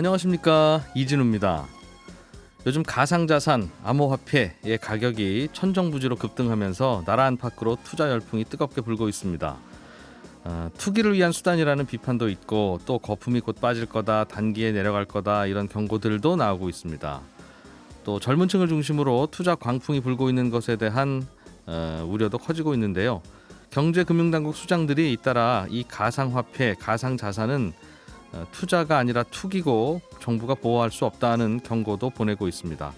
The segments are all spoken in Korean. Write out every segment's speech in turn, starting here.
안녕하십니까, 이진우입니다. 요즘 가상자산, 암호화폐의 가격이 천정부지로 급등하면서 나라 안팎으로 투자 열풍이 뜨겁게 불고 있습니다. 투기를 위한 수단이라는 비판도 있고 또 거품이 곧 빠질 거다, 단기에 내려갈 거다 이런 경고들도 나오고 있습니다. 또 젊은 층을 중심으로 투자 광풍이 불고 있는 것에 대한 우려도 커지고 있는데요. 경제금융당국 수장들이 잇따라 이 가상화폐, 가상자산은 투자가 아니라 투기고 정부가 보호할 수 없다는 경고도 보내고 있습니다.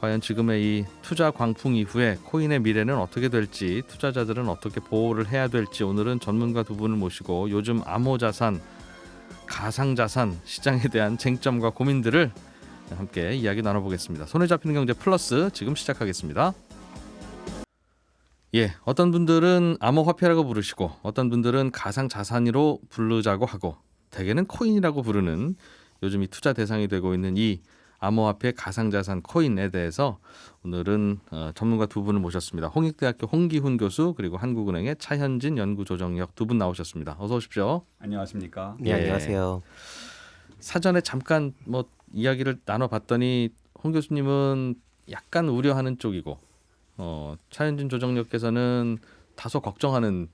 과연 지금의 이 투자 광풍 이후에 코인의 미래는 어떻게 될지, 투자자들은 어떻게 보호를 해야 될지 오늘은 전문가 두 분을 모시고 요즘 암호자산, 가상자산 시장에 대한 쟁점과 고민들을 함께 이야기 나눠보겠습니다. 손에 잡히는 경제 플러스 지금 시작하겠습니다. 어떤 분들은 암호화폐라고 부르시고 어떤 분들은 가상자산으로 부르자고 하고 대개는 코인이라고 부르는 요즘 이 투자 대상이 되고 있는 이 암호화폐 가상자산 코인에 대해서 오늘은 전문가 두 분을 모셨습니다. 홍익대학교 홍기훈 교수 그리고 한국은행의 차현진 연구조정역 두 분 나오셨습니다. 어서 오십시오. 안녕하십니까? 네, 안녕하세요. 사전에 잠깐 이야기를 나눠봤더니 홍 교수님은 약간 우려하는 쪽이고 차현진 조정역께서는 다소 걱정하는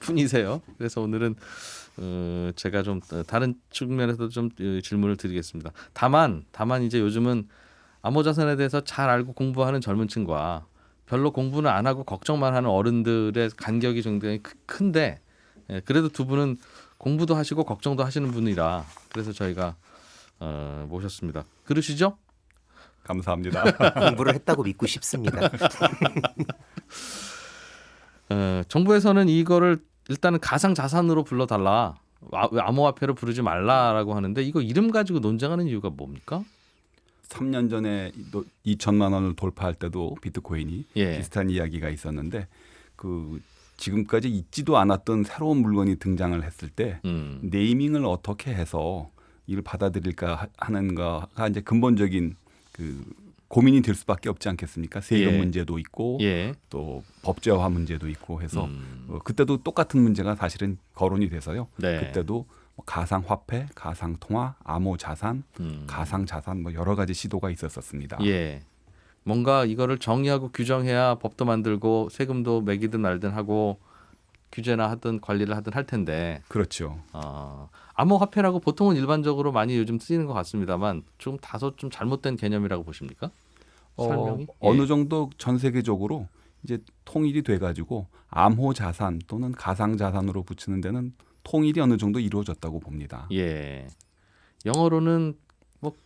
분이세요. 그래서 오늘은 제가 좀 다른 측면에서 좀 질문을 드리겠습니다. 다만 이제 요즘은 암호자산에 대해서 잘 알고 공부하는 젊은 층과 별로 공부는 안 하고 걱정만 하는 어른들의 간격이 굉장히 큰데 그래도 두 분은 공부도 하시고 걱정도 하시는 분이라 그래서 저희가 모셨습니다. 그러시죠? 감사합니다. 공부를 했다고 믿고 싶습니다. 정부에서는 이거를 일단은 가상자산으로 불러달라, 암호화폐로 부르지 말라라고 하는데 이거 이름 가지고 논쟁하는 이유가 뭡니까? 3년 전에 2천만 원을 돌파할 때도 비트코인이 비슷한 이야기가 있었는데 지금까지 있지도 않았던 새로운 물건이 등장을 했을 때 네이밍을 어떻게 해서 이를 받아들일까 하는 거가 이제 근본적인 고민이 될 수밖에 없지 않겠습니까? 세금 문제도 있고 또 법제화 문제도 있고 해서 그때도 똑같은 문제가 사실은 거론이 돼서요. 그때도 가상화폐, 가상통화, 암호자산, 가상자산 여러 가지 시도가 있었습니다. 뭔가 이거를 정의하고 규정해야 법도 만들고 세금도 매기든 말든 하고 규제나 하든 관리를 하든 할 텐데. 그렇죠. 암호화폐라고 보통은 일반적으로 많이 요즘 쓰이는 것 같습니다만 좀 다소 좀 잘못된 개념이라고 보십니까? 설명이? 어느 정도 전 세계적으로 이제 통일이 돼가지고 암호자산 또는 가상자산으로 붙이는 데는 통일이 어느 정도 이루어졌다고 봅니다. 영어로는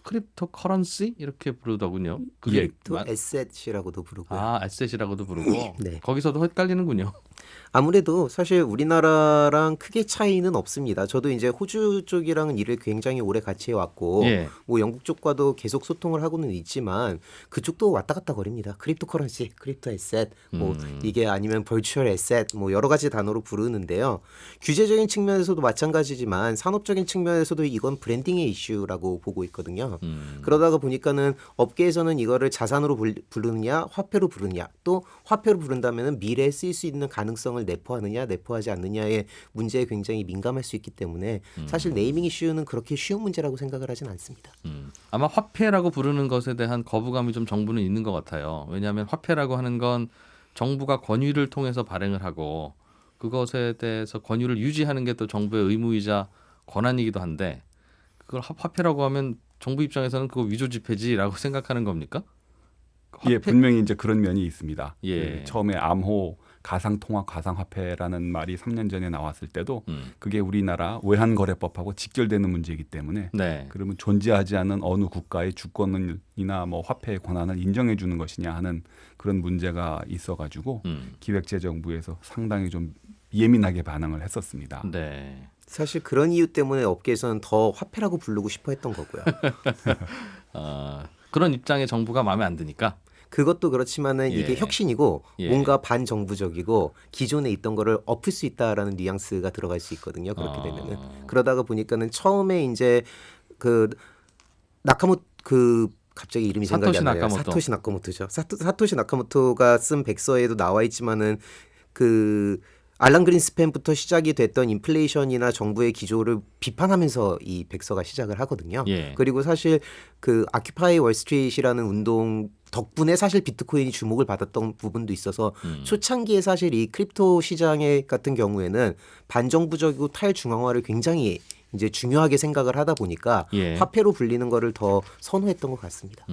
크립토 커런시 이렇게 부르더군요. 크립토 에셋이라고도 부르고요. 에셋이라고도 부르고. 네. 거기서도 헷갈리는군요. 아무래도 사실 우리나라랑 크게 차이는 없습니다. 저도 이제 호주 쪽이랑은 일을 굉장히 오래 같이 해왔고 영국 쪽과도 계속 소통을 하고는 있지만 그쪽도 왔다 갔다 거립니다. 크립토 커런시, 크립토 에셋, 이게 아니면 벌추얼 에셋 여러 가지 단어로 부르는데요. 규제적인 측면에서도 마찬가지지만 산업적인 측면에서도 이건 브랜딩의 이슈라고 보고 있거든요. 그러다가 보니까는 업계에서는 이거를 자산으로 부르느냐 화폐로 부르느냐 또 화폐로 부른다면 미래에 쓰일 수 있는 가능성을 내포하느냐 내포하지 않느냐의 문제에 굉장히 민감할 수 있기 때문에 사실 네이밍 이슈는 그렇게 쉬운 문제라고 생각을 하진 않습니다. 아마 화폐라고 부르는 것에 대한 거부감이 좀 정부는 있는 것 같아요. 왜냐하면 화폐라고 하는 건 정부가 권유를 통해서 발행을 하고 그것에 대해서 권유를 유지하는 게 또 정부의 의무이자 권한이기도 한데 그걸 화폐라고 하면 정부 입장에서는 그거 위조지폐지라고 생각하는 겁니까? 분명히 이제 그런 면이 있습니다. 처음에 암호 가상통화, 가상화폐라는 말이 3년 전에 나왔을 때도 그게 우리나라 외환거래법하고 직결되는 문제이기 때문에 그러면 존재하지 않은 어느 국가의 주권이나 화폐의 권한을 인정해 주는 것이냐 하는 그런 문제가 있어가지고 기획재정부에서 상당히 좀 예민하게 반응을 했었습니다. 사실 그런 이유 때문에 업계에서는 더 화폐라고 부르고 싶어 했던 거고요. 그런 입장에 정부가 마음에 안 드니까? 그것도 그렇지만은 이게 혁신이고 뭔가 반정부적이고 기존에 있던 거를 엎을 수 있다라는 뉘앙스가 들어갈 수 있거든요. 그렇게 되면은 그러다가 보니까는 처음에 이제 갑자기 이름이 생각이 안 나요. 사토시 나카모토죠. 사토시 나카모토가 쓴 백서에도 나와 있지만은 알란 그린스팬부터 시작이 됐던 인플레이션이나 정부의 기조를 비판하면서 이 백서가 시작을 하거든요. 예. 그리고 사실 그 아큐파이 월스트리트이라는 운동 덕분에 사실 비트코인이 주목을 받았던 부분도 있어서 초창기에 사실 이 크립토 시장의 같은 경우에는 반정부적이고 탈중앙화를 굉장히 이제 중요하게 생각을 하다 보니까 예. 화폐로 불리는 거를 더 선호했던 것 같습니다.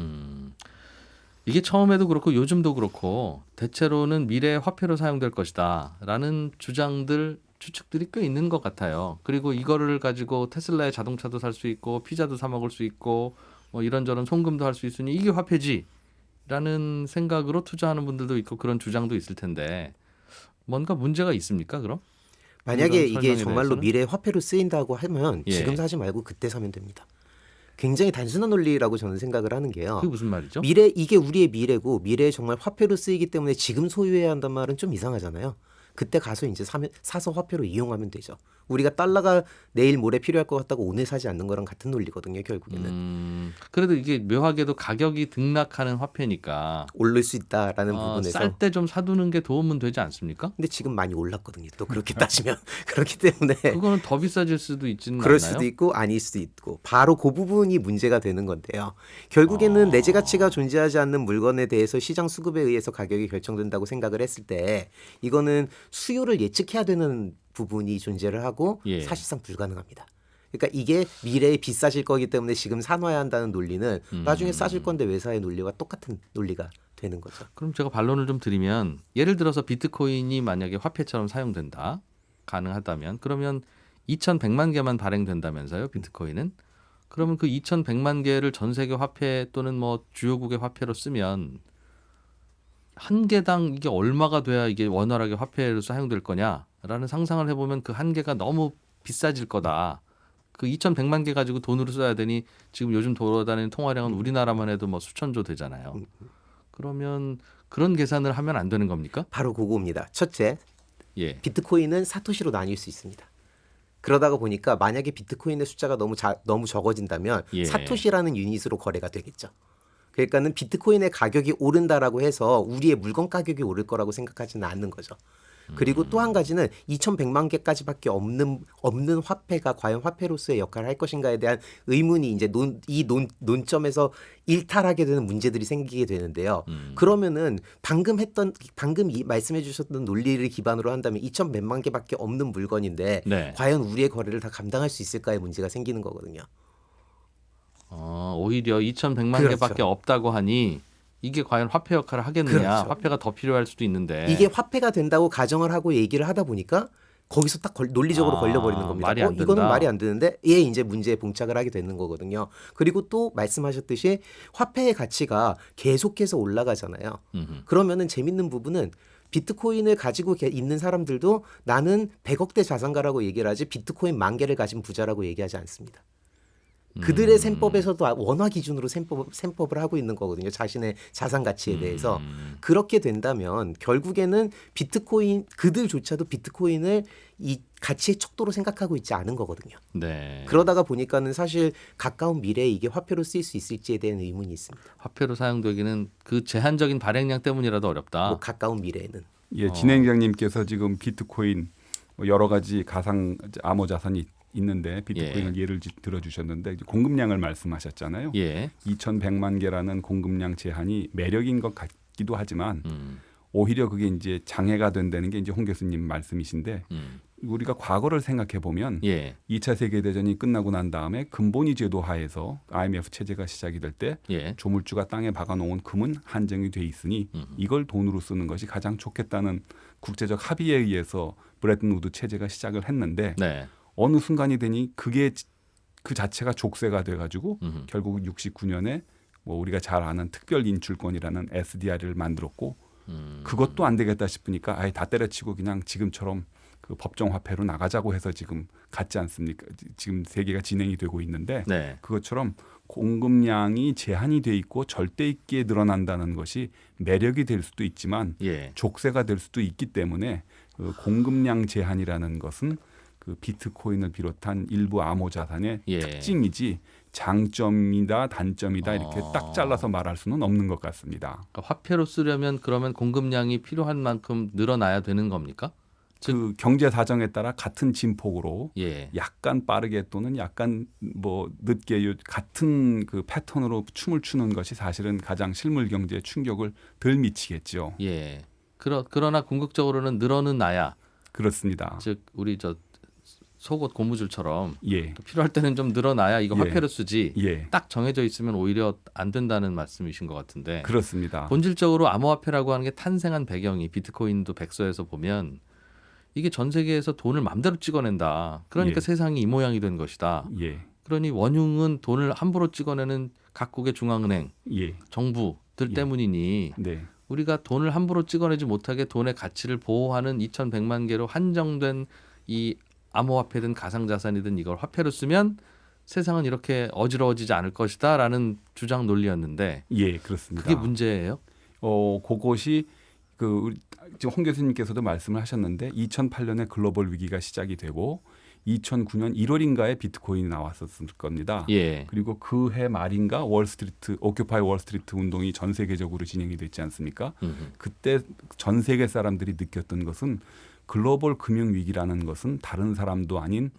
이게 처음에도 그렇고 요즘도 그렇고 대체로는 미래의 화폐로 사용될 것이다라는 주장들 추측들이 꽤 있는 것 같아요. 그리고 이거를 가지고 테슬라의 자동차도 살 수 있고 피자도 사 먹을 수 있고 뭐 이런저런 송금도 할 수 있으니 이게 화폐지라는 생각으로 투자하는 분들도 있고 그런 주장도 있을 텐데 뭔가 문제가 있습니까? 그럼? 만약에 이게 설명에 정말로 대해서는? 미래의 화폐로 쓰인다고 하면 예. 지금 사지 말고 그때 사면 됩니다. 굉장히 단순한 논리라고 저는 생각을 하는 게요. 그게 무슨 말이죠? 이게 우리의 미래고 미래에 정말 화폐로 쓰이기 때문에 지금 소유해야 한단 말은 좀 이상하잖아요. 그때 가서 이제 사서 화폐로 이용하면 되죠. 우리가 달러가 내일 모레 필요할 것 같다고 오늘 사지 않는 거랑 같은 논리거든요. 결국에는. 그래도 이게 묘하게도 가격이 등락하는 화폐니까 오를 수 있다라는 부분에서. 쌀 때 좀 사두는 게 도움은 되지 않습니까? 근데 지금 많이 올랐거든요. 또 그렇게 따지면. 그렇기 때문에. 그거는 더 비싸질 수도 있지는 그럴 않나요? 수도 있고 아닐 수도 있고 바로 그 부분이 문제가 되는 건데요. 결국에는 내재 가치가 존재하지 않는 물건에 대해서 시장 수급에 의해서 가격이 결정된다고 생각을 했을 때 이거는 수요를 예측해야 되는 부분이 존재를 하고 예. 사실상 불가능합니다. 그러니까 이게 미래에 비싸질 거기 때문에 지금 사놔야 한다는 논리는 나중에 싸질 건데 왜 사의 논리와 똑같은 논리가 되는 거죠. 그럼 제가 반론을 좀 드리면 예를 들어서 비트코인이 만약에 화폐처럼 사용된다. 가능하다면 그러면 2,100만 개만 발행된다면서요. 비트코인은. 그러면 그 2,100만 개를 전 세계 화폐 또는 뭐 주요국의 화폐로 쓰면 한 개당 이게 얼마가 돼야 이게 원활하게 화폐로 사용될 거냐라는 상상을 해보면 그 한 개가 너무 비싸질 거다. 그 2,100만 개 가지고 돈으로 써야 되니 지금 요즘 돌아다니는 통화량은 우리나라만 해도 뭐 수천조 되잖아요. 그러면 그런 계산을 하면 안 되는 겁니까? 바로 그거입니다. 첫째, 예. 비트코인은 사토시로 나뉠 수 있습니다. 그러다가 보니까 만약에 비트코인의 숫자가 너무 적어진다면 예. 사토시라는 유닛으로 거래가 되겠죠. 그러니까는 비트코인의 가격이 오른다라고 해서 우리의 물건 가격이 오를 거라고 생각하지는 않는 거죠. 그리고 또 한 가지는 2,100만 개까지밖에 없는 화폐가 과연 화폐로서의 역할을 할 것인가에 대한 의문이 이제 논점에서 일탈하게 되는 문제들이 생기게 되는데요. 그러면은 방금 말씀해 주셨던 논리를 기반으로 한다면 2,100만 개밖에 없는 물건인데 네. 과연 우리의 거래를 다 감당할 수 있을까의 문제가 생기는 거거든요. 오히려 2,100만 그렇죠. 개밖에 없다고 하니 이게 과연 화폐 역할을 하겠느냐. 그렇죠. 화폐가 더 필요할 수도 있는데. 이게 화폐가 된다고 가정을 하고 얘기를 하다 보니까 거기서 딱 논리적으로 걸려버리는 겁니다. 말이 안 된다. 이거는 말이 안 되는데 얘 이제 문제에 봉착을 하게 되는 거거든요. 그리고 또 말씀하셨듯이 화폐의 가치가 계속해서 올라가잖아요. 그러면은 재밌는 부분은 비트코인을 가지고 있는 사람들도 나는 100억대 자산가라고 얘기를 하지 비트코인 10,000개를 가진 부자라고 얘기하지 않습니다. 그들의 셈법에서도 원화 기준으로 셈법을 하고 있는 거거든요. 자신의 자산 가치에 대해서. 그렇게 된다면 결국에는 그들조차도 비트코인을 이 가치의 척도로 생각하고 있지 않은 거거든요. 네. 그러다가 보니까는 사실 가까운 미래에 이게 화폐로 쓰일 수 있을지에 대한 의문이 있습니다. 화폐로 사용되기는 그 제한적인 발행량 때문이라도 어렵다. 뭐 가까운 미래에는. 예, 진행자님께서 지금 비트코인 여러 가지 가상 암호 자산이 있는데 비트코인을 예를 들어주셨는데 공급량을 말씀하셨잖아요. 예. 2,100만 개라는 공급량 제한이 매력인 것 같기도 하지만 오히려 그게 이제 장애가 된다는 게 이제 홍 교수님 말씀이신데 우리가 과거를 생각해 보면 2차 세계대전이 끝나고 난 다음에 금본위 제도 하에서 IMF 체제가 시작이 될 때 조물주가 땅에 박아놓은 금은 한정이 돼 있으니 이걸 돈으로 쓰는 것이 가장 좋겠다는 국제적 합의에 의해서 브레튼 우드 체제가 시작을 했는데 어느 순간이 되니 그게 그 자체가 족쇄가 돼가지고 결국 69년에 뭐 우리가 잘 아는 특별인출권이라는 SDR을 만들었고 그것도 안 되겠다 싶으니까 아예 다 때려치고 그냥 지금처럼 그 법정 화폐로 나가자고 해서 지금 갔지 않습니까? 지금 세계가 진행이 되고 있는데 그것처럼 공급량이 제한이 돼 있고 절대 있게 늘어난다는 것이 매력이 될 수도 있지만 족쇄가 될 수도 있기 때문에 그 공급량 제한이라는 것은 그 비트코인을 비롯한 일부 암호 자산의 특징이지 장점이다 단점이다 이렇게 딱 잘라서 말할 수는 없는 것 같습니다. 그러니까 화폐로 쓰려면 그러면 공급량이 필요한 만큼 늘어나야 되는 겁니까? 그 경제 사정에 따라 같은 진폭으로 예. 약간 빠르게 또는 약간 뭐 늦게 같은 그 패턴으로 춤을 추는 것이 사실은 가장 실물 경제에 충격을 덜 미치겠죠. 예. 그러나 궁극적으로는 늘어는 나야. 그렇습니다. 즉 우리 저 속옷 고무줄처럼 예. 필요할 때는 좀 늘어나야 이거 예. 화폐로 쓰지. 예. 딱 정해져 있으면 오히려 안 된다는 말씀이신 것 같은데. 그렇습니다. 본질적으로 암호화폐라고 하는 게 탄생한 배경이 비트코인도 백서에서 보면 이게 전 세계에서 돈을 맘대로 찍어낸다. 그러니까 예. 세상이 이 모양이 된 것이다. 예. 그러니 원흉은 돈을 함부로 찍어내는 각국의 중앙은행, 예. 정부들 예. 때문이니 네. 우리가 돈을 함부로 찍어내지 못하게 돈의 가치를 보호하는 2,100만 개로 한정된 이 암호화폐든 가상자산이든 이걸 화폐로 쓰면 세상은 이렇게 어지러워지지 않을 것이다라는 주장 논리였는데 예, 그렇습니다. 그게 문제예요? 그것이 우리 지금 홍 교수님께서도 말씀을 하셨는데 2008년에 글로벌 위기가 시작이 되고 2009년 1월인가에 비트코인이 나왔었을 겁니다. 예. 그리고 그 해 말인가 오큐파이 월스트리트 운동이 전 세계적으로 진행이 됐지 않습니까? 그때 전 세계 사람들이 느꼈던 것은 글로벌 금융 위기라는 것은 다른 사람도 아닌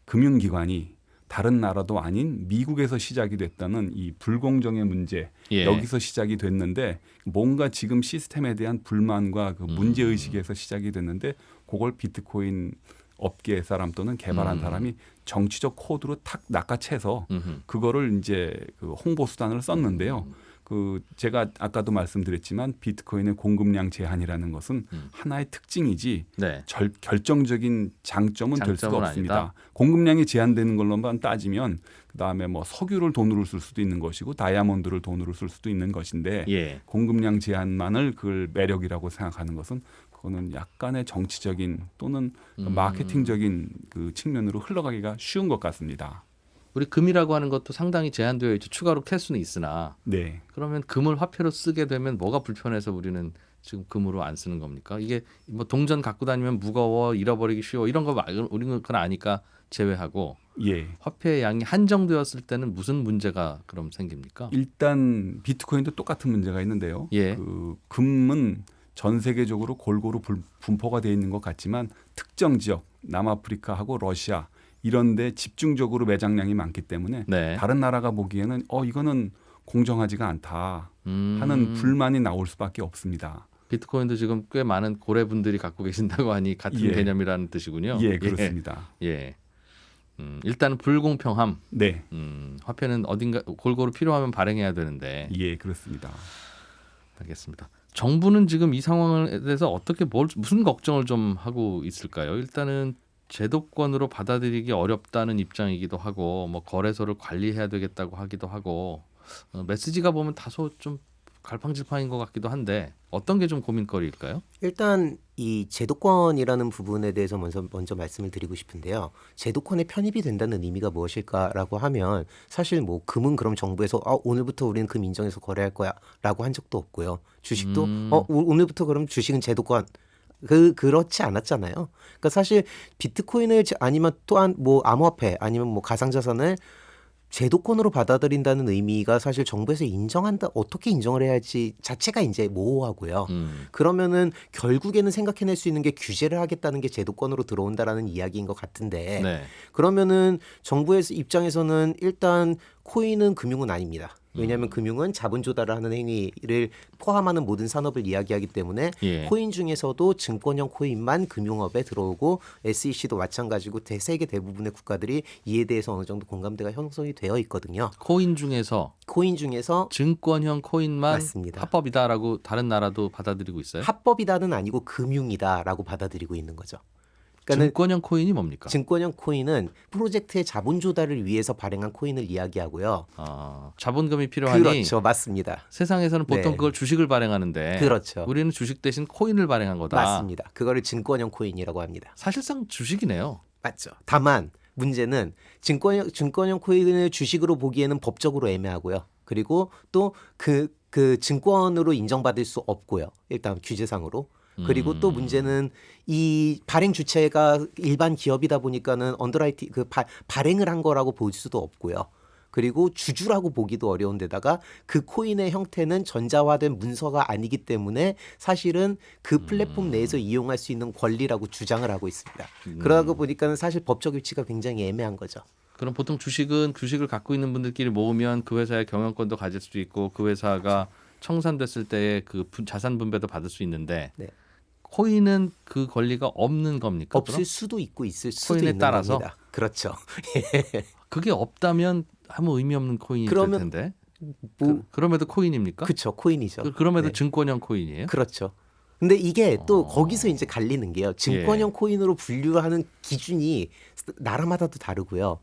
금융기관이 다른 나라도 아닌 미국에서 시작이 됐다는 이 불공정의 문제 예. 여기서 시작이 됐는데 뭔가 지금 시스템에 대한 불만과 그 문제의식에서 시작이 됐는데 그걸 비트코인 업계 사람 또는 개발한 사람이 정치적 코드로 탁 낚아채서 그거를 이제 그 홍보 수단을 썼는데요. 제가 아까도 말씀드렸지만 비트코인의 공급량 제한이라는 것은 하나의 특징이지 네. 결정적인 장점은 될 수가 없습니다. 아니다. 공급량이 제한되는 걸로만 따지면 그다음에 뭐 석유를 돈으로 쓸 수도 있는 것이고 다이아몬드를 돈으로 쓸 수도 있는 것인데 예. 공급량 제한만을 그걸 매력이라고 생각하는 것은 그거는 약간의 정치적인 또는 마케팅적인 그 측면으로 흘러가기가 쉬운 것 같습니다. 우리 금이라고 하는 것도 상당히 제한되어 있죠. 추가로 캘 수는 있으나 네. 그러면 금을 화폐로 쓰게 되면 뭐가 불편해서 우리는 지금 금으로 안 쓰는 겁니까? 이게 뭐 동전 갖고 다니면 무거워 잃어버리기 쉬워 이런 거 우리는 그건 아니까 제외하고 예. 화폐의 양이 한정되었을 때는 무슨 문제가 그럼 생깁니까? 일단 비트코인도 똑같은 문제가 있는데요. 예. 그 금은 전 세계적으로 골고루 분포가 되어 있는 것 같지만 특정 지역 남아프리카하고 러시아 이런 데 집중적으로 매장량이 많기 때문에 네. 다른 나라가 보기에는 이거는 공정하지가 않다 하는 불만이 나올 수밖에 없습니다. 비트코인도 지금 꽤 많은 고래분들이 갖고 계신다고 하니 같은 예. 개념이라는 뜻이군요. 예, 그렇습니다. 예. 일단은 불공평함. 네. 화폐는 어딘가 골고루 필요하면 발행해야 되는데. 예, 그렇습니다. 알겠습니다. 정부는 지금 이 상황에 대해서 어떻게 무슨 걱정을 좀 하고 있을까요? 일단은 제도권으로 받아들이기 어렵다는 입장이기도 하고 뭐 거래소를 관리해야 되겠다고 하기도 하고 메시지가 보면 다소 좀 갈팡질팡인 것 같기도 한데 어떤 게 좀 고민거리일까요? 일단 이 제도권이라는 부분에 대해서 먼저 말씀을 드리고 싶은데요. 제도권에 편입이 된다는 의미가 무엇일까라고 하면 사실 뭐 금은 그럼 정부에서 오늘부터 우리는 금 인정해서 거래할 거야라고 한 적도 없고요. 주식도 오늘부터 그럼 주식은 제도권 그렇지 않았잖아요. 그러니까 사실 비트코인을 아니면 또한 뭐 암호화폐 아니면 뭐 가상자산을 제도권으로 받아들인다는 의미가 사실 정부에서 인정한다 어떻게 인정을 해야 할지 자체가 이제 모호하고요. 그러면은 결국에는 생각해낼 수 있는 게 규제를 하겠다는 게 제도권으로 들어온다라는 이야기인 것 같은데 네. 그러면은 정부의 입장에서는 일단 코인은 금융은 아닙니다. 왜냐하면 금융은 자본 조달을 하는 행위를 포함하는 모든 산업을 이야기하기 때문에 예. 코인 중에서도 증권형 코인만 금융업에 들어오고 SEC도 마찬가지고 세계 대부분의 국가들이 이에 대해서 어느 정도 공감대가 형성이 되어 있거든요. 코인 중에서 증권형 코인만 맞습니다. 합법이다라고 다른 나라도 받아들이고 있어요? 합법이다는 아니고 금융이다라고 받아들이고 있는 거죠. 증권형 코인이 뭡니까? 증권형 코인은 프로젝트의 자본 조달을 위해서 발행한 코인을 이야기하고요. 자본금이 필요하니 그렇죠, 맞습니다. 세상에서는 보통 네. 그걸 주식을 발행하는데 그렇죠. 우리는 주식 대신 코인을 발행한 거다. 맞습니다. 그거를 증권형 코인이라고 합니다. 사실상 주식이네요. 맞죠. 다만 문제는 증권형 코인을 주식으로 보기에는 법적으로 애매하고요. 그리고 또 그 증권으로 인정받을 수 없고요. 일단 규제상으로. 그리고 또 문제는 이 발행 주체가 일반 기업이다 보니까는 언더라이팅 발행을 한 거라고 볼 수도 없고요. 그리고 주주라고 보기도 어려운 데다가 그 코인의 형태는 전자화된 문서가 아니기 때문에 사실은 그 플랫폼 내에서 이용할 수 있는 권리라고 주장을 하고 있습니다. 그러다 보니까는 사실 법적 위치가 굉장히 애매한 거죠. 그럼 보통 주식을 갖고 있는 분들끼리 모으면 그 회사의 경영권도 가질 수 있고 그 회사가 청산됐을 때의 그 자산 분배도 받을 수 있는데 네. 코인은 그 권리가 없는 겁니까? 없을 그럼? 수도 있고 있을 수도 코인에 있는 따라서? 겁니다. 그렇죠. 그게 없다면 아무 의미 없는 코인이 될 텐데. 그럼에도 코인입니까? 그렇죠. 코인이죠. 그럼에도 네. 증권형 코인이에요? 그렇죠. 근데 이게 또 거기서 이제 갈리는 게요. 증권형 코인으로 분류하는 기준이 나라마다도 다르고요.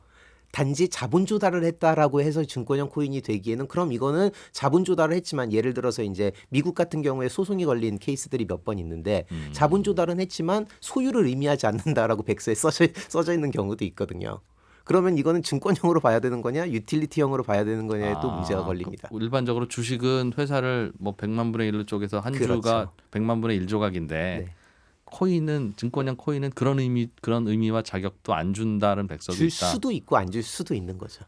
단지 자본 조달을 했다라고 해서 증권형 코인이 되기에는 그럼 이거는 자본 조달을 했지만 예를 들어서 이제 미국 같은 경우에 소송이 걸린 케이스들이 몇 번 있는데 자본 조달은 했지만 소유를 의미하지 않는다라고 백서에 써져 있는 경우도 있거든요. 그러면 이거는 증권형으로 봐야 되는 거냐 유틸리티형으로 봐야 되는 거냐에 또 문제가 걸립니다. 일반적으로 주식은 회사를 뭐 100만 분의 1로 쪼개서 한 그렇죠. 주가 100만 분의 1 조각인데 네. 코인은 증권형 코인은 그런 의미와 자격도 안 준다는 백서도 줄 있다. 줄 수도 있고 안 줄 수도 있는 거죠.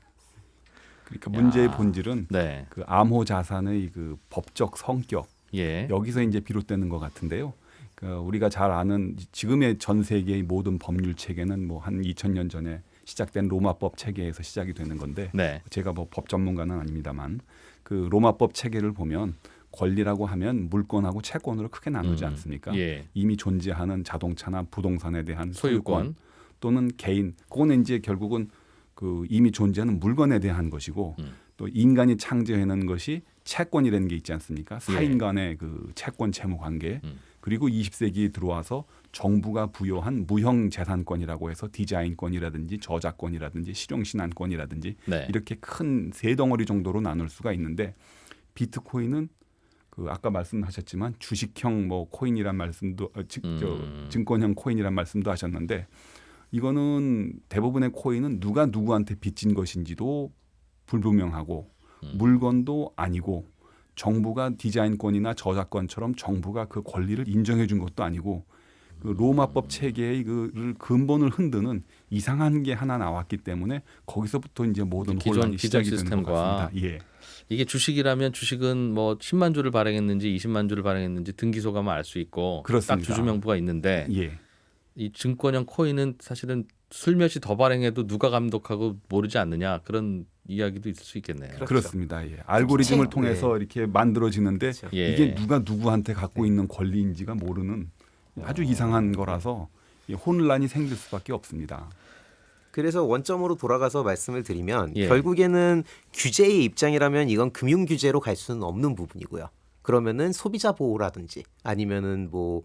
그러니까 문제의 본질은 네. 그 암호 자산의 그 법적 성격 예. 여기서 이제 비롯되는 것 같은데요. 그러니까 우리가 잘 아는 지금의 전 세계의 모든 법률 체계는 뭐 한 2000년 전에 시작된 로마법 체계에서 시작이 되는 건데 네. 제가 뭐 법 전문가는 아닙니다만 그 로마법 체계를 보면 권리라고 하면 물권하고 채권으로 크게 나누지 않습니까? 예. 이미 존재하는 자동차나 부동산에 대한 소유권 또는 개인, 그거는 이제 결국은 그 이미 존재하는 물건에 대한 것이고 또 인간이 창조해낸 것이 채권이라는 게 있지 않습니까? 사인 간의 그 채권 채무 관계 그리고 20세기에 들어와서 정부가 부여한 무형 재산권이라고 해서 디자인권이라든지 저작권이라든지 실용신안권이라든지 네. 이렇게 큰 세 덩어리 정도로 나눌 수가 있는데 비트코인은 그 아까 말씀하셨지만 주식형 뭐 코인이란 말씀도 증권형 코인이란 말씀도 하셨는데 이거는 대부분의 코인은 누가 누구한테 빚진 것인지도 불분명하고 물건도 아니고 정부가 디자인권이나 저작권처럼 정부가 그 권리를 인정해 준 것도 아니고 그 로마법 체계의 그 근본을 흔드는 이상한 게 하나 나왔기 때문에 거기서부터 이제 모든 혼란이 시작이 되는 것 같습니다. 예. 이게 주식이라면 주식은 뭐 10만 주를 발행했는지 20만 주를 발행했는지 등기소가만 알 수 있고 그렇습니다. 딱 주주명부가 있는데 예. 이 증권형 코인은 사실은 슬며시 더 발행해도 누가 감독하고 모르지 않느냐 그런 이야기도 있을 수 있겠네요. 그렇죠. 그렇습니다. 예. 알고리즘을 통해서 이렇게 만들어지는데 그렇죠. 이게 누가 누구한테 갖고 있는 권리인지가 모르는 아주 이상한 거라서 혼란이 생길 수밖에 없습니다. 그래서 원점으로 돌아가서 말씀을 드리면 결국에는 규제의 입장이라면 이건 금융 규제로 갈 수는 없는 부분이고요. 그러면은 소비자 보호라든지 아니면은 뭐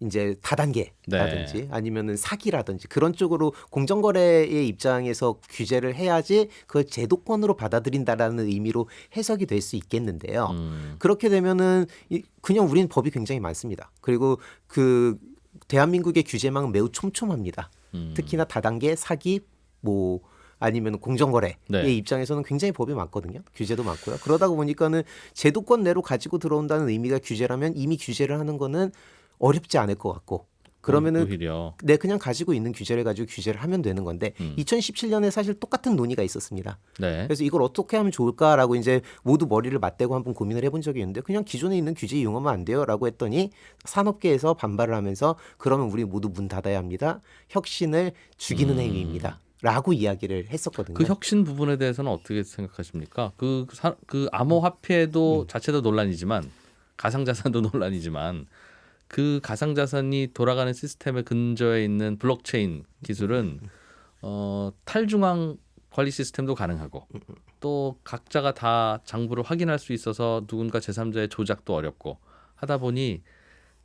이제 다단계라든지 아니면은 사기라든지 그런 쪽으로 공정거래의 입장에서 규제를 해야지 그걸 제도권으로 받아들인다라는 의미로 해석이 될 수 있겠는데요. 그렇게 되면은 그냥 우리는 법이 굉장히 많습니다. 그리고 그 대한민국의 규제망은 매우 촘촘합니다. 특히나 다단계 사기 뭐 아니면 공정거래의 입장에서는 굉장히 법이 많거든요. 규제도 많고요. 그러다 보니까는 제도권 내로 가지고 들어온다는 의미가 규제라면 이미 규제를 하는 거는 어렵지 않을 것 같고 그러면은 네 그냥 가지고 있는 규제를 가지고 규제를 하면 되는 건데 2017년에 사실 똑같은 논의가 있었습니다. 네. 그래서 이걸 어떻게 하면 좋을까라고 이제 모두 머리를 맞대고 한번 고민을 해본 적이 있는데 그냥 기존에 있는 규제 이용하면 안 돼요라고 했더니 산업계에서 반발을 하면서 그러면 우리 모두 문 닫아야 합니다. 혁신을 죽이는 행위입니다. 라고 이야기를 했었거든요. 그 혁신 부분에 대해서는 어떻게 생각하십니까? 그 암호화폐도 자체도 논란이지만 가상자산도 논란이지만 그 가상자산이 돌아가는 시스템의 근저에 있는 블록체인 기술은 탈중앙 관리 시스템도 가능하고 또 각자가 다 장부를 확인할 수 있어서 누군가 제3자의 조작도 어렵고 하다 보니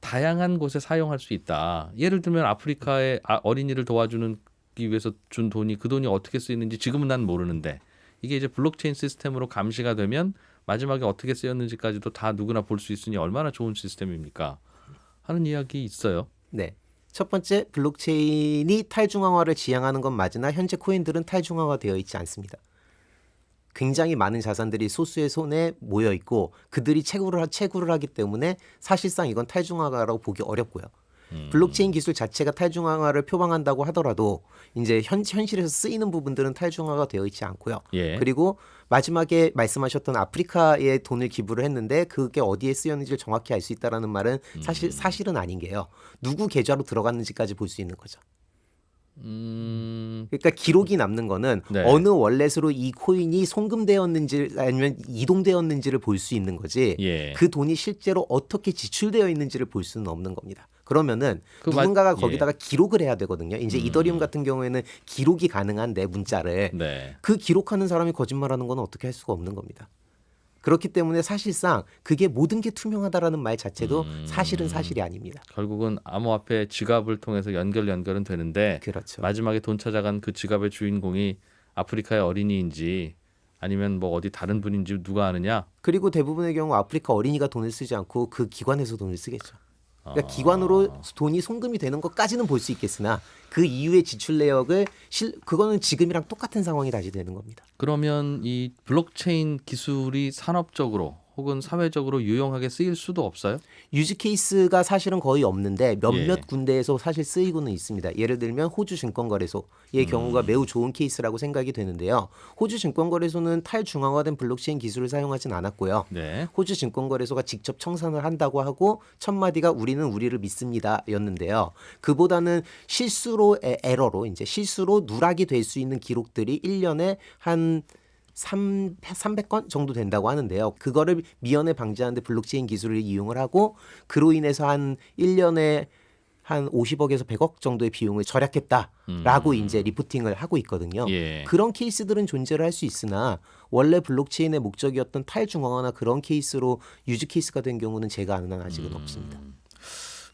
다양한 곳에 사용할 수 있다. 예를 들면 아프리카의 어린이를 도와주는 위해서 준 돈이 그 돈이 어떻게 쓰이는지 지금은 난 모르는데 이게 이제 블록체인 시스템으로 감시가 되면 마지막에 어떻게 쓰였는지까지도 다 누구나 볼 수 있으니 얼마나 좋은 시스템입니까? 하는 이야기 있어요. 네. 첫 번째 블록체인이 탈중앙화를 지향하는 건 맞으나 현재 코인들은 탈중앙화되어 있지 않습니다. 굉장히 많은 자산들이 소수의 손에 모여 있고 그들이 채굴을 하기 때문에 사실상 이건 탈중앙화라고 보기 어렵고요. 블록체인 기술 자체가 탈중앙화를 표방한다고 하더라도 이제 현실에서 쓰이는 부분들은 탈중앙화가 되어 있지 않고요. 예. 그리고 마지막에 말씀하셨던 아프리카에 돈을 기부를 했는데 그게 어디에 쓰였는지를 정확히 알 수 있다라는 말은 사실은 아닌 게요. 누구 계좌로 들어갔는지까지 볼 수 있는 거죠. 그러니까 기록이 남는 거는 네. 어느 월렛으로 이 코인이 송금되었는지 아니면 이동되었는지를 볼 수 있는 거지 예. 그 돈이 실제로 어떻게 지출되어 있는지를 볼 수는 없는 겁니다. 그러면은 누군가가 거기다가 기록을 해야 되거든요. 이제 이더리움 같은 경우에는 기록이 가능한데 문자를 네. 그 기록하는 사람이 거짓말하는 건 어떻게 할 수가 없는 겁니다. 그렇기 때문에 사실상 그게 모든 게 투명하다라는 말 자체도 사실은 사실이 아닙니다. 결국은 암호화폐 지갑을 통해서 연결은 되는데 그렇죠. 마지막에 돈 찾아간 그 지갑의 주인공이 아프리카의 어린이인지 아니면 뭐 어디 다른 분인지 누가 아느냐? 그리고 대부분의 경우 아프리카 어린이가 돈을 쓰지 않고 그 기관에서 돈을 쓰겠죠. 그러니까 기관으로 돈이 송금이 되는 것까지는 볼 수 있겠으나 그 이후의 지출 내역을 그거는 지금이랑 똑같은 상황이 다시 되는 겁니다. 그러면 이 블록체인 기술이 산업적으로 혹은 사회적으로 유용하게 쓰일 수도 없어요? 유즈 케이스가 사실은 거의 없는데 몇몇 예. 군데에서 사실 쓰이고는 있습니다. 예를 들면 호주 증권거래소의 경우가 매우 좋은 케이스라고 생각이 되는데요. 호주 증권거래소는 탈중앙화된 블록체인 기술을 사용하진 않았고요. 네. 호주 증권거래소가 직접 청산을 한다고 하고 첫 마디가 우리는 우리를 믿습니다였는데요. 그보다는 에러로 이제 실수로 누락이 될 수 있는 기록들이 1년에 한 300건 정도 된다고 하는데요. 그거를 미연에 방지하는데 블록체인 기술을 이용을 하고 그로 인해서 한 1년에 한 50억에서 100억 정도의 비용을 절약했다라고 이제 리포팅을 하고 있거든요. 예. 그런 케이스들은 존재를 할 수 있으나 원래 블록체인의 목적이었던 탈중앙화나 그런 케이스로 유즈 케이스가 된 경우는 제가 아는 한 아직은 없습니다.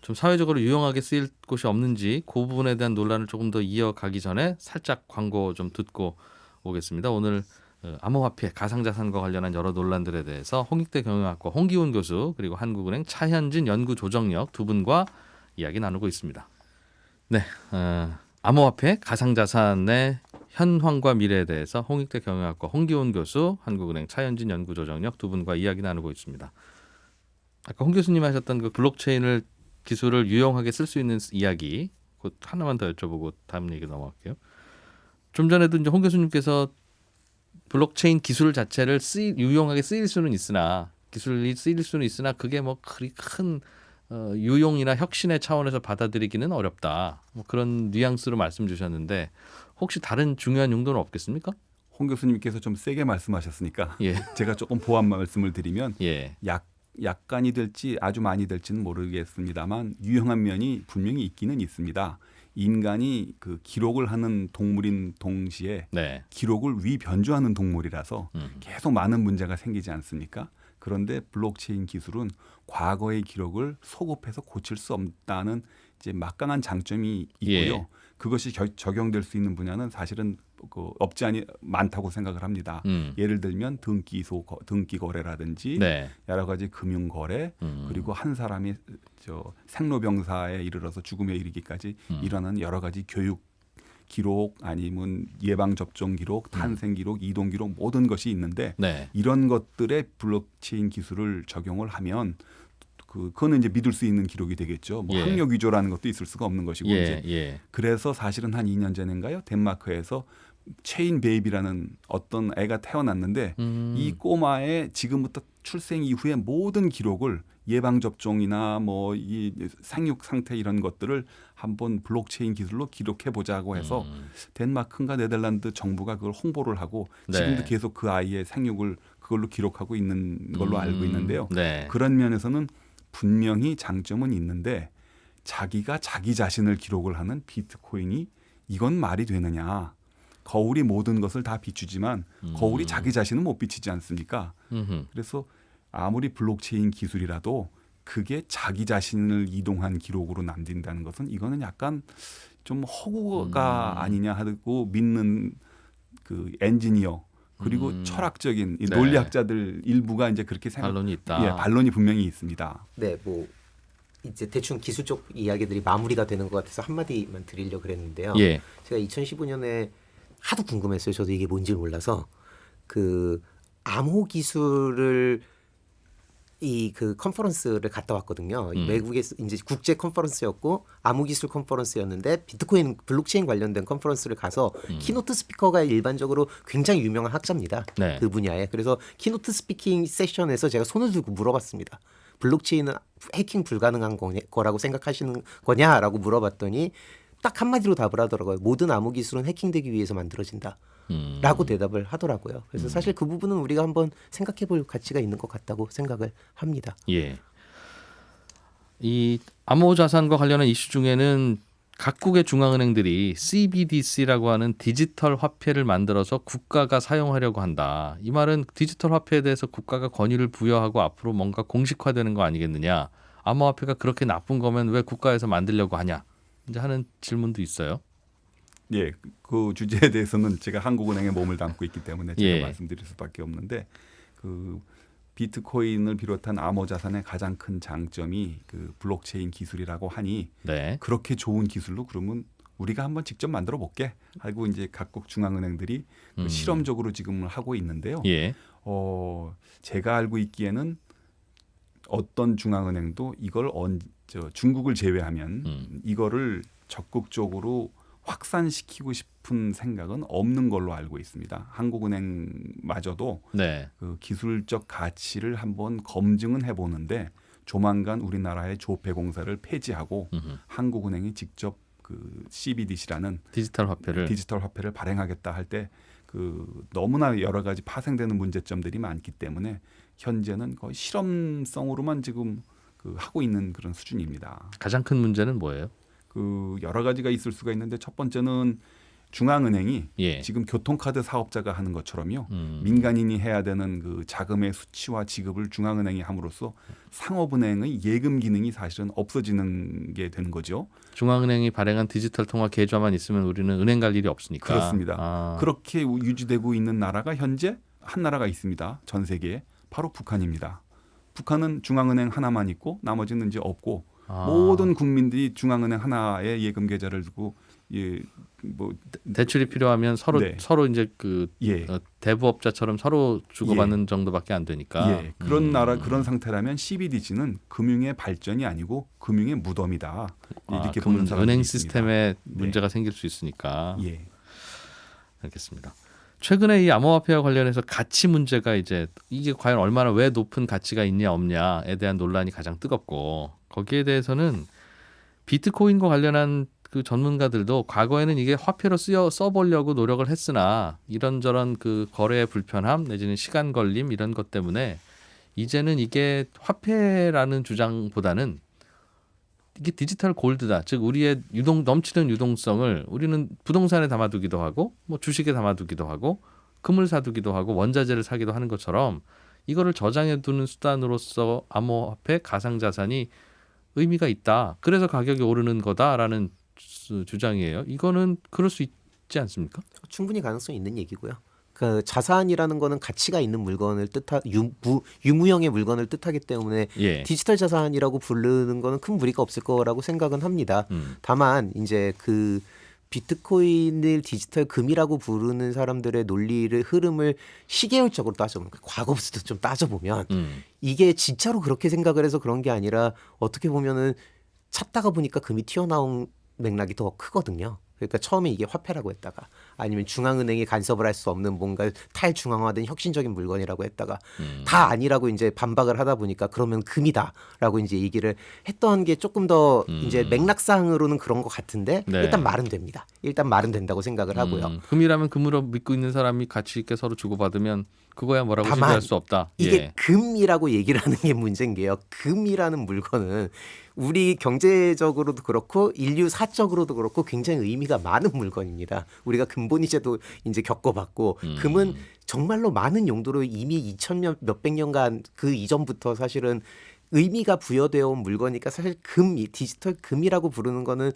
좀 사회적으로 유용하게 쓰일 곳이 없는지 그 부분에 대한 논란을 조금 더 이어가기 전에 살짝 광고 좀 듣고 오겠습니다. 오늘 암호화폐, 가상자산과 관련한 여러 논란들에 대해서 홍익대 경영학과 홍기훈 교수 그리고 한국은행 차현진 연구조정역 두 분과 이야기 나누고 있습니다. 네, 암호화폐, 가상자산의 현황과 미래에 대해서 홍익대 경영학과 홍기훈 교수, 한국은행 차현진 연구조정역 두 분과 이야기 나누고 있습니다. 아까 홍 교수님 하셨던 그 블록체인을 기술을 유용하게 쓸 수 있는 이야기 곧 하나만 더 여쭤보고 다음 얘기 넘어갈게요. 좀 전에도 이제 홍 교수님께서 블록체인 기술 자체를 유용하게 쓰일 수는 있으나 기술이 쓰일 수는 있으나 그게 뭐 그리 큰 유용이나 혁신의 차원에서 받아들이기는 어렵다. 뭐 그런 뉘앙스로 말씀 주셨는데 혹시 다른 중요한 용도는 없겠습니까? 홍 교수님께서 좀 세게 말씀하셨으니까 예. 제가 조금 보완 말씀을 드리면 예. 약간이 될지 아주 많이 될지는 모르겠습니다만 유용한 면이 분명히 있기는 있습니다. 인간이 그 기록을 하는 동물인 동시에 네. 기록을 위변조하는 동물이라서 계속 많은 문제가 생기지 않습니까? 그런데 블록체인 기술은 과거의 기록을 소급해서 고칠 수 없다는 이제 막강한 장점이 있고요. 예. 그것이 적용될 수 있는 분야는 사실은 없지 않이 많다고 생각을 합니다. 예를 들면 등기 거래라든지 네. 여러 가지 금융 거래 그리고 한 사람이 생로병사에 이르러서 죽음에 이르기까지 일어나는 여러 가지 교육 기록 아니면 예방 접종 기록, 탄생 기록, 이동 기록 모든 것이 있는데 네. 이런 것들에 블록체인 기술을 적용을 하면 그거는 이제 믿을 수 있는 기록이 되겠죠. 뭐 예. 학력 위조라는 것도 있을 수가 없는 것이고 예. 이제 그래서 사실은 한 2년 전인가요? 덴마크에서 체인 베이비라는 어떤 애가 태어났는데 이 꼬마의 지금부터 출생 이후의 모든 기록을 예방 접종이나 뭐 이 생육 상태 이런 것들을 한번 블록체인 기술로 기록해 보자고 해서 덴마크인가 네덜란드 정부가 그걸 홍보를 하고 지금도 네. 계속 그 아이의 생육을 그걸로 기록하고 있는 걸로 알고 있는데요. 네. 그런 면에서는 분명히 장점은 있는데 자기가 자기 자신을 기록을 하는 비트코인이 이건 말이 되느냐. 거울이 모든 것을 다 비추지만 거울이 자기 자신은 못 비치지 않습니까? 그래서 아무리 블록체인 기술이라도 그게 자기 자신을 이동한 기록으로 남긴다는 것은 이거는 약간 좀 허구가 아니냐 하고 믿는 그 엔지니어 그리고 철학적인 이 네. 논리학자들 일부가 이제 그렇게 반론이 있다. 예, 반론이 분명히 있습니다. 네, 뭐 이제 대충 기술적 이야기들이 마무리가 되는 것 같아서 한마디만 드리려고 그랬는데요. 예. 제가 2015년에 하도 궁금했어요. 저도 이게 뭔지 몰라서 그 암호 기술을 이 그 컨퍼런스를 갔다 왔거든요. 외국의 이제 국제 컨퍼런스였고 암호기술 컨퍼런스였는데 비트코인 블록체인 관련된 컨퍼런스를 가서 키노트 스피커가 일반적으로 굉장히 유명한 학자입니다. 네. 그 분야에. 그래서 키노트 스피킹 세션에서 제가 손을 들고 물어봤습니다. 블록체인은 해킹 불가능한 거라고 생각하시는 거냐라고 물어봤더니 딱 한마디로 답을 하더라고요. 모든 암호 기술은 해킹되기 위해서 만들어진다. 라고 대답을 하더라고요. 그래서 사실 그 부분은 우리가 한번 생각해 볼 가치가 있는 것 같다고 생각을 합니다. 예. 이 암호 자산과 관련한 이슈 중에는 각국의 중앙은행들이 CBDC라고 하는 디지털 화폐를 만들어서 국가가 사용하려고 한다. 이 말은 디지털 화폐에 대해서 국가가 권위를 부여하고 앞으로 뭔가 공식화되는 거 아니겠느냐. 암호화폐가 그렇게 나쁜 거면 왜 국가에서 만들려고 하냐. 이제 하는 질문도 있어요. 예, 그 주제에 대해서는 제가 한국은행에 몸을 담고 있기 때문에 제가 예. 말씀드릴 수밖에 없는데 그 비트코인을 비롯한 암호 자산의 가장 큰 장점이 그 블록체인 기술이라고 하니 네. 그렇게 좋은 기술로 그러면 우리가 한번 직접 만들어 볼게 하고 이제 각국 중앙은행들이 그 실험적으로 지금 하고 있는데요. 예. 제가 알고 있기에는 어떤 중앙은행도 이걸 중국을 제외하면 이거를 적극적으로 확산시키고 싶은 생각은 없는 걸로 알고 있습니다. 한국은행마저도 네. 그 기술적 가치를 한번 검증은 해보는데 조만간 우리나라의 조폐공사를 폐지하고 한국은행이 직접 그 CBDC라는 디지털 화폐를 발행하겠다 할 때 그 너무나 여러 가지 파생되는 문제점들이 많기 때문에 현재는 거의 실험성으로만 지금 그 하고 있는 그런 수준입니다. 가장 큰 문제는 뭐예요? 그 여러 가지가 있을 수가 있는데 첫 번째는 중앙은행이 예. 지금 교통카드 사업자가 하는 것처럼요. 민간인이 해야 되는 그 자금의 수취와 지급을 중앙은행이 함으로써 상업은행의 예금 기능이 사실은 없어지는 게 되는 거죠. 중앙은행이 발행한 디지털 통화 계좌만 있으면 우리는 은행 갈 일이 없으니까. 그렇습니다. 그렇게 유지되고 있는 나라가 현재 한 나라가 있습니다. 전 세계에. 바로 북한입니다. 북한은 중앙은행 하나만 있고 나머지는 이제 없고 모든 국민들이 중앙은행 하나의 예금 계좌를 두고 대출이 필요하면 서로 네. 서로 이제 그 대부업자처럼 서로 주고받는 정도밖에 안 되니까. 그런 나라 그런 상태라면 CBDC는 금융의 발전이 아니고 금융의 무덤이다. 이렇게 보는 사람들이 은행 있습니다. 시스템에 문제가 생길 수 있으니까. 예. 알겠습니다. 최근에 이 암호화폐와 관련해서 가치 문제가 이제 이게 과연 얼마나 왜 높은 가치가 있냐 없냐에 대한 논란이 가장 뜨겁고 거기에 대해서는 비트코인과 관련한 그 전문가들도 과거에는 이게 화폐로 써보려고 노력을 했으나 이런저런 그 거래의 불편함 내지는 시간 걸림 이런 것 때문에 이제는 이게 화폐라는 주장보다는 이게 디지털 골드다. 즉 우리의 넘치는 유동성을 우리는 부동산에 담아두기도 하고 뭐 주식에 담아두기도 하고 금을 사두기도 하고 원자재를 사기도 하는 것처럼 이거를 저장해두는 수단으로서 암호화폐 가상자산이 의미가 있다. 그래서 가격이 오르는 거다라는 주장이에요. 이거는 그럴 수 있지 않습니까? 충분히 가능성이 있는 얘기고요. 그 자산이라는 거는 가치가 있는 물건을 유무형의 물건을 뜻하기 때문에 디지털 자산이라고 부르는 거는 큰 무리가 없을 거라고 생각은 합니다. 다만 이제 그 비트코인을 디지털 금이라고 부르는 사람들의 논리를 흐름을 시계열적으로 따져보면 과거부터 좀 따져보면 이게 진짜로 그렇게 생각을 해서 그런 게 아니라 어떻게 보면은 찾다가 보니까 금이 튀어나온 맥락이 더 크거든요. 그러니까 처음에 이게 화폐라고 했다가 아니면 중앙은행이 간섭을 할 수 없는 뭔가 탈중앙화된 혁신적인 물건이라고 했다가 다 아니라고 이제 반박을 하다 보니까 그러면 금이다라고 이제 얘기를 했던 게 조금 더 이제 맥락상으로는 그런 것 같은데 일단 말은 됩니다. 일단 말은 된다고 생각을 하고요. 금이라면 금으로 믿고 있는 사람이 가치 있게 서로 주고받으면 그거야 뭐라고 지지할 수 없다. 이게 금이라고 얘기를 하는 게 문제인 게요. 금이라는 물건은 우리 경제적으로도 그렇고 인류사적으로도 그렇고 굉장히 의미가 많은 물건입니다. 우리가 금본위제도 이제 겪어봤고 금은 정말로 많은 용도로 이미 2000년 몇백 년간 그 이전부터 사실은 의미가 부여되어 온 물건이니까 사실 디지털 금이라고 부르는 거는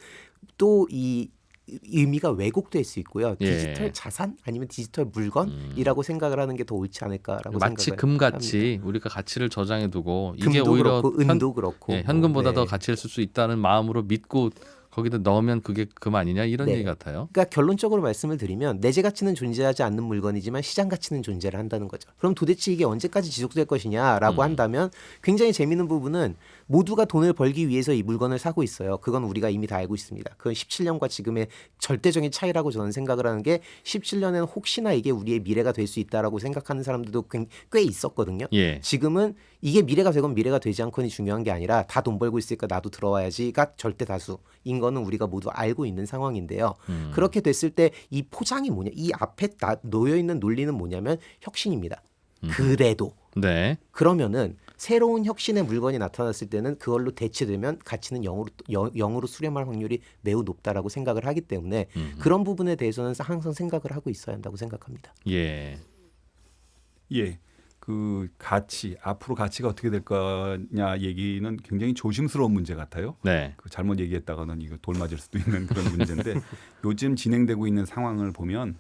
또 이 의미가 왜곡될 수 있고요. 디지털 자산 아니면 디지털 물건이라고 생각을 하는 게 더 옳지 않을까라고 마치 생각을 금같이 합니다. 우리가 가치를 저장해두고 이게 금도 오히려 그렇고 은도 그렇고 현금보다 더 가치를 쓸 수 있다는 마음으로 믿고 거기다 넣으면 그게 금 아니냐 이런 네. 얘기 같아요. 그러니까 결론적으로 말씀을 드리면 내재 가치는 존재하지 않는 물건이지만 시장 가치는 존재를 한다는 거죠. 그럼 도대체 이게 언제까지 지속될 것이냐라고 한다면 굉장히 재미있는 부분은 모두가 돈을 벌기 위해서 이 물건을 사고 있어요. 그건 우리가 이미 다 알고 있습니다. 그건 17년과 지금의 절대적인 차이라고 저는 생각을 하는 게 17년에는 혹시나 이게 우리의 미래가 될 수 있다라고 생각하는 사람들도 꽤 있었거든요. 예. 지금은 이게 미래가 되건 미래가 되지 않건이 중요한 게 아니라 다 돈 벌고 있으니까 나도 들어와야지가 절대 다수인 거는 우리가 모두 알고 있는 상황인데요. 그렇게 됐을 때 이 포장이 뭐냐, 이 앞에 놓여 있는 논리는 뭐냐면 혁신입니다. 그래도 네. 그러면은 새로운 혁신의 물건이 나타났을 때는 그걸로 대체되면 가치는 0으로 수렴할 확률이 매우 높다라고 생각을 하기 때문에 그런 부분에 대해서는 항상 생각을 하고 있어야 한다고 생각합니다. 예. 예. 그 가치, 앞으로 가치가 어떻게 될 거냐 얘기는 굉장히 조심스러운 문제 같아요. 네. 그 잘못 얘기했다가는 이거 돌 맞을 수도 있는 그런 문제인데 요즘 진행되고 있는 상황을 보면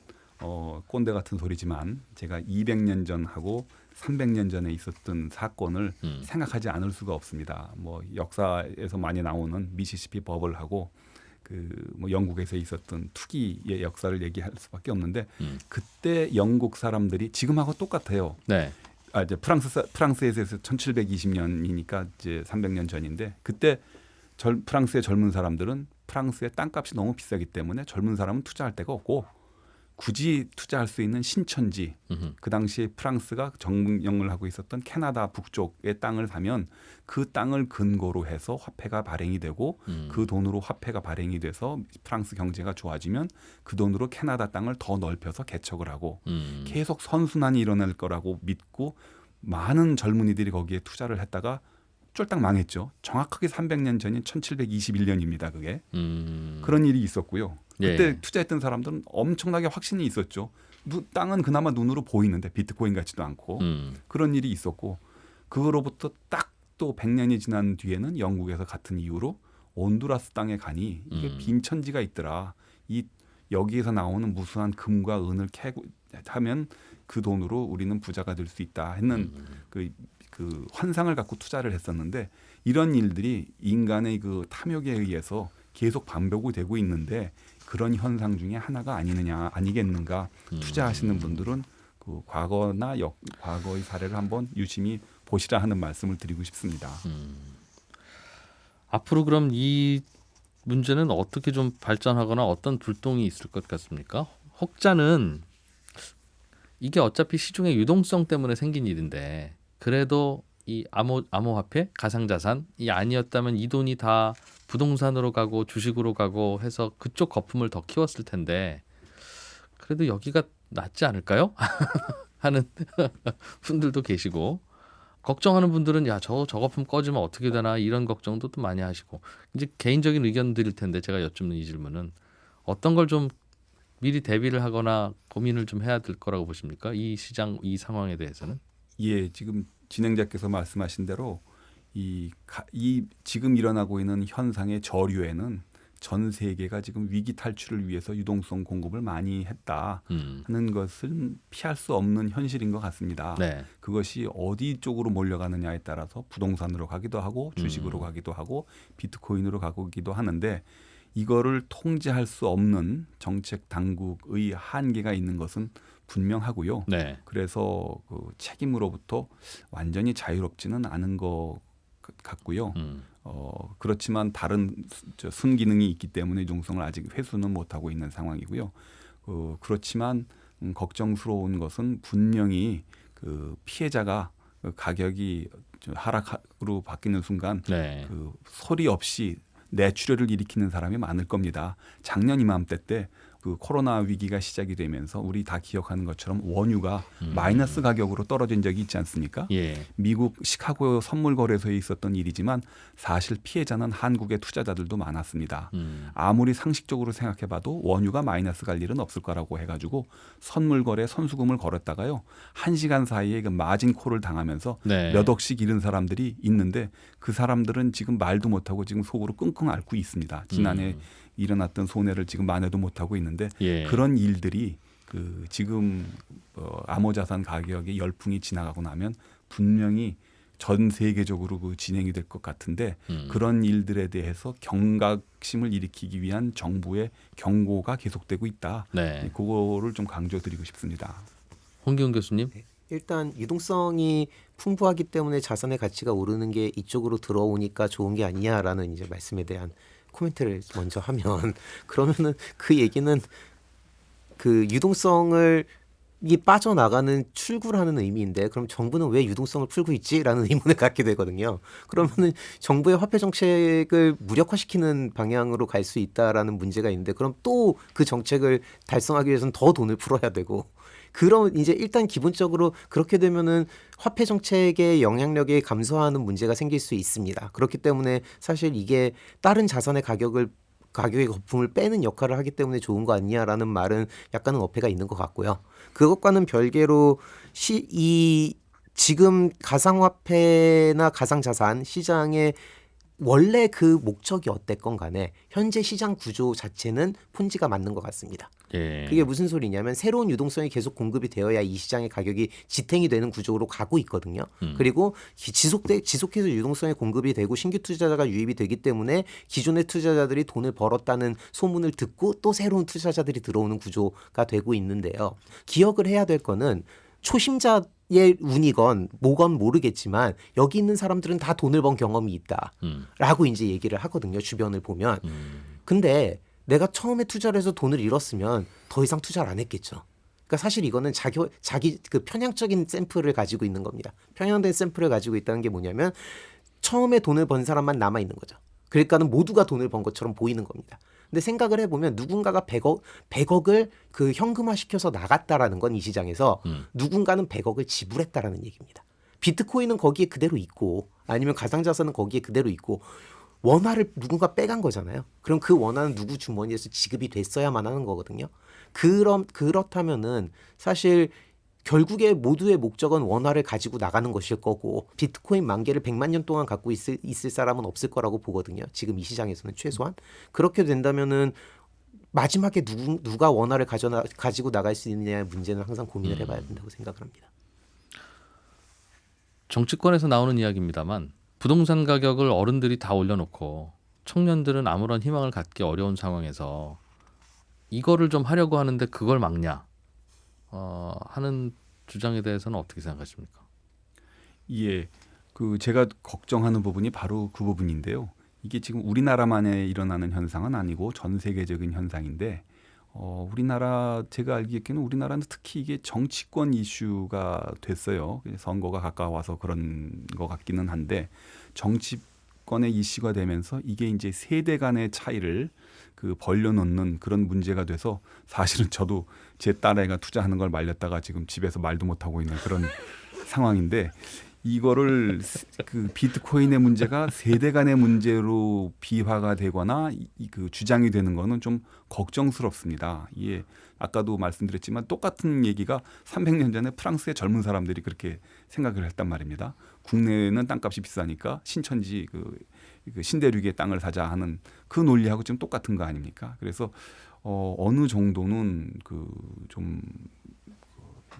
꼰대 같은 소리지만 제가 200년 전하고 300년 전에 있었던 사건을 생각하지 않을 수가 없습니다. 뭐 역사에서 많이 나오는 미시시피 버블하고 뭐 영국에서 있었던 투기의 역사를 얘기할 수밖에 없는데 그때 영국 사람들이 지금하고 똑같아요. 네. 이제 프랑스에서 1720년이니까 이제 300년 전인데 그때 프랑스의 젊은 사람들은 프랑스의 땅값이 너무 비싸기 때문에 젊은 사람은 투자할 데가 없고 굳이 투자할 수 있는 신천지 그 당시에 프랑스가 정령을 하고 있었던 캐나다 북쪽의 땅을 사면 그 땅을 근거로 해서 화폐가 발행이 되고 그 돈으로 화폐가 발행이 돼서 프랑스 경제가 좋아지면 그 돈으로 캐나다 땅을 더 넓혀서 개척을 하고 계속 선순환이 일어날 거라고 믿고 많은 젊은이들이 거기에 투자를 했다가 쫄딱 망했죠. 정확하게 300년 전인 1721년입니다. 그게. 그런 일이 있었고요. 그때 예. 투자했던 사람들은 엄청나게 확신이 있었죠. 땅은 그나마 눈으로 보이는데 비트코인 같지도 않고 그런 일이 있었고 그거로부터 딱 또 100년이 지난 뒤에는 영국에서 같은 이유로 온두라스 땅에 가니 이게 빈천지가 있더라. 여기에서 나오는 무수한 금과 은을 캐고 하면 그 돈으로 우리는 부자가 될 수 있다 했는 그 환상을 갖고 투자를 했었는데 이런 일들이 인간의 그 탐욕에 의해서 계속 반복이 되고 있는데 그런 현상 중에 하나가 아니겠는가 투자하시는 분들은 그 과거의 사례를 한번 유심히 보시라 하는 말씀을 드리고 싶습니다. 앞으로 그럼 이 문제는 어떻게 좀 발전하거나 어떤 불똥이 있을 것 같습니까? 혹자는 이게 어차피 시중의 유동성 때문에 생긴 일인데 그래도 이 암호화폐, 가상자산이 아니었다면 이 돈이 다 부동산으로 가고 주식으로 가고 해서 그쪽 거품을 더 키웠을 텐데 그래도 여기가 낫지 않을까요? 하는 분들도 계시고 걱정하는 분들은 저 거품 꺼지면 어떻게 되나 이런 걱정도 또 많이 하시고 이제 개인적인 의견들일 텐데 제가 여쭙는 이 질문은 어떤 걸 좀 미리 대비를 하거나 고민을 좀 해야 될 거라고 보십니까? 이 시장 이 상황에 대해서는? 예, 지금 진행자께서 말씀하신 대로 지금 일어나고 있는 현상의 저류에는 전 세계가 지금 위기 탈출을 위해서 유동성 공급을 많이 했다 하는 것은 피할 수 없는 현실인 것 같습니다. 네. 그것이 어디 쪽으로 몰려가느냐에 따라서 부동산으로 가기도 하고 주식으로 가기도 하고 비트코인으로 가기도 하는데 이거를 통제할 수 없는 정책 당국의 한계가 있는 것은 분명하고요. 네. 그래서 그 책임으로부터 완전히 자유롭지는 않은 것 같고요. 그렇지만 다른 순기능이 있기 때문에 유동성을 아직 회수는 못하고 있는 상황이고요. 그렇지만 걱정스러운 것은 분명히 그 피해자가 가격이 하락으로 바뀌는 순간 네. 그 소리 없이 뇌출혈을 일으키는 사람이 많을 겁니다. 작년 이맘때 때 그 코로나 위기가 시작이 되면서 우리 다 기억하는 것처럼 원유가 마이너스 가격으로 떨어진 적이 있지 않습니까? 예. 미국 시카고 선물 거래소에 있었던 일이지만 사실 피해자는 한국의 투자자들도 많았습니다. 아무리 상식적으로 생각해봐도 원유가 마이너스 갈 일은 없을 거라고 해가지고 선물 거래 선수금을 걸었다가요 1시간 사이에 그 마진 콜을 당하면서 네. 몇 억씩 잃은 사람들이 있는데 그 사람들은 지금 말도 못하고 지금 속으로 끙끙 앓고 있습니다. 지난해 일어났던 손해를 지금 만회도 못하고 있는데 예. 그런 일들이 지금 암호자산 가격의 열풍이 지나가고 나면 분명히 전 세계적으로 그 진행이 될 것 같은데 그런 일들에 대해서 경각심을 일으키기 위한 정부의 경고가 계속되고 있다. 네. 그거를 좀 강조드리고 싶습니다. 홍기훈 교수님. 네. 일단 유동성이 풍부하기 때문에 자산의 가치가 오르는 게 이쪽으로 들어오니까 좋은 게 아니냐라는 이제 말씀에 대한 코멘트를 먼저 하면 그러면은 그 얘기는 그 유동성을 이 빠져나가는 출구를 하는 의미인데 그럼 정부는 왜 유동성을 풀고 있지라는 의문을 갖게 되거든요. 그러면은 정부의 화폐 정책을 무력화시키는 방향으로 갈 수 있다라는 문제가 있는데 그럼 또 그 정책을 달성하기 위해서는 더 돈을 풀어야 되고 그럼 이제 일단 기본적으로 그렇게 되면은 화폐 정책의 영향력이 감소하는 문제가 생길 수 있습니다. 그렇기 때문에 사실 이게 다른 자산의 가격의 거품을 빼는 역할을 하기 때문에 좋은 거 아니냐라는 말은 약간은 어폐가 있는 것 같고요. 그것과는 별개로 이 지금 가상화폐나 가상자산 시장의 원래 그 목적이 어땠건 간에 현재 시장 구조 자체는 폰지가 맞는 것 같습니다. 예. 그게 무슨 소리냐면 새로운 유동성이 계속 공급이 되어야 이 시장의 가격이 지탱이 되는 구조로 가고 있거든요. 그리고 지속해서 유동성이 공급이 되고 신규 투자자가 유입이 되기 때문에 기존의 투자자들이 돈을 벌었다는 소문을 듣고 또 새로운 투자자들이 들어오는 구조가 되고 있는데요. 기억을 해야 될 거는 초심자의 운이건 뭐건 모르겠지만 여기 있는 사람들은 다 돈을 번 경험이 있다라고 이제 얘기를 하거든요. 주변을 보면. 근데 내가 처음에 투자를 해서 돈을 잃었으면 더 이상 투자를 안 했겠죠. 그러니까 사실 이거는 자기 그 편향적인 샘플을 가지고 있는 겁니다. 편향된 샘플을 가지고 있다는 게 뭐냐면 처음에 돈을 번 사람만 남아 있는 거죠. 그러니까는 모두가 돈을 번 것처럼 보이는 겁니다. 근데 생각을 해보면 누군가가 100억을 그 현금화시켜서 나갔다라는 건 이 시장에서 누군가는 100억을 지불했다라는 얘기입니다. 비트코인은 거기에 그대로 있고 아니면 가상자산은 거기에 그대로 있고 원화를 누군가 빼간 거잖아요. 그럼 그 원화는 누구 주머니에서 지급이 됐어야만 하는 거거든요. 그렇다면은 사실 결국에 모두의 목적은 원화를 가지고 나가는 것일 거고 비트코인 10,000개를 100만 년 동안 갖고 있을 사람은 없을 거라고 보거든요. 지금 이 시장에서는 최소한. 그렇게 된다면은 마지막에 누가 원화를 가지고 나갈 수 있느냐의 문제는 항상 고민을 해봐야 된다고 생각을 합니다. 정치권에서 나오는 이야기입니다만 부동산 가격을 어른들이 다 올려놓고 청년들은 아무런 희망을 갖기 어려운 상황에서 이거를 좀 하려고 하는데 그걸 막냐 하는 주장에 대해서는 어떻게 생각하십니까? 예, 그 제가 걱정하는 부분이 바로 그 부분인데요. 이게 지금 우리나라만에 일어나는 현상은 아니고 전 세계적인 현상인데 우리나라 제가 알기에는 우리나라는 특히 이게 정치권 이슈가 됐어요. 선거가 가까워서 그런 것 같기는 한데 정치권의 이슈가 되면서 이게 이제 세대 간의 차이를 그 벌려놓는 그런 문제가 돼서 사실은 저도 제 딸애가 투자하는 걸 말렸다가 지금 집에서 말도 못하고 있는 그런 상황인데 이거를 그 비트코인의 문제가 세대 간의 문제로 비화가 되거나 그 주장이 되는 거는 좀 걱정스럽습니다. 이게 아까도 말씀드렸지만 똑같은 얘기가 300년 전에 프랑스의 젊은 사람들이 그렇게 생각을 했단 말입니다. 국내는 땅값이 비싸니까 신천지 그 신대륙의 땅을 사자 하는 그 논리하고 지금 똑같은 거 아닙니까? 그래서 어느 정도는 그 좀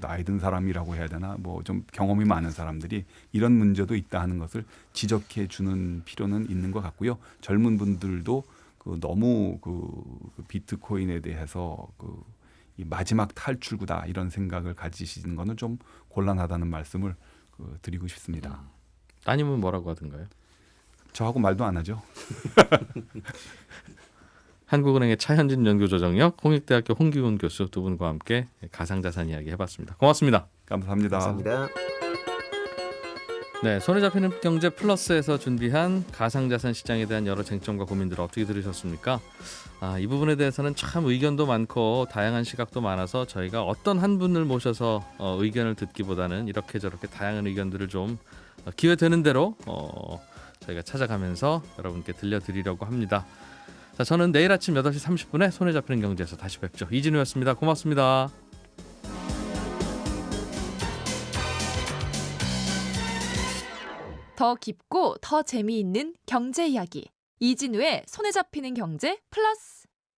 나이 든 사람이라고 해야 되나 뭐 좀 경험이 많은 사람들이 이런 문제도 있다 하는 것을 지적해 주는 필요는 있는 것 같고요. 젊은 분들도 그 너무 그 비트코인에 대해서 이 마지막 탈출구다 이런 생각을 가지시는 거는 좀 곤란하다는 말씀을 드리고 싶습니다. 따님은 뭐라고 하던가요? 저하고 말도 안 하죠. 한국은행의 차현진 연구조정역, 홍익대학교 홍기훈 교수 두 분과 함께 가상자산 이야기 해봤습니다. 고맙습니다. 감사합니다. 감사합니다. 네, 손에 잡히는 경제 플러스에서 준비한 가상자산 시장에 대한 여러 쟁점과 고민들을 어떻게 들으셨습니까? 이 부분에 대해서는 참 의견도 많고 다양한 시각도 많아서 저희가 어떤 한 분을 모셔서 의견을 듣기보다는 이렇게 저렇게 다양한 의견들을 좀 기회 되는 대로 저희가 찾아가면서 여러분께 들려드리려고 합니다. 자, 저는 내일 아침 8시 30분에 손에 잡히는 경제에서 다시 뵙죠. 이진우였습니다. 고맙습니다. 더 깊고 더 재미있는 경제 이야기 이진우의 손에 잡히는 경제 플러스.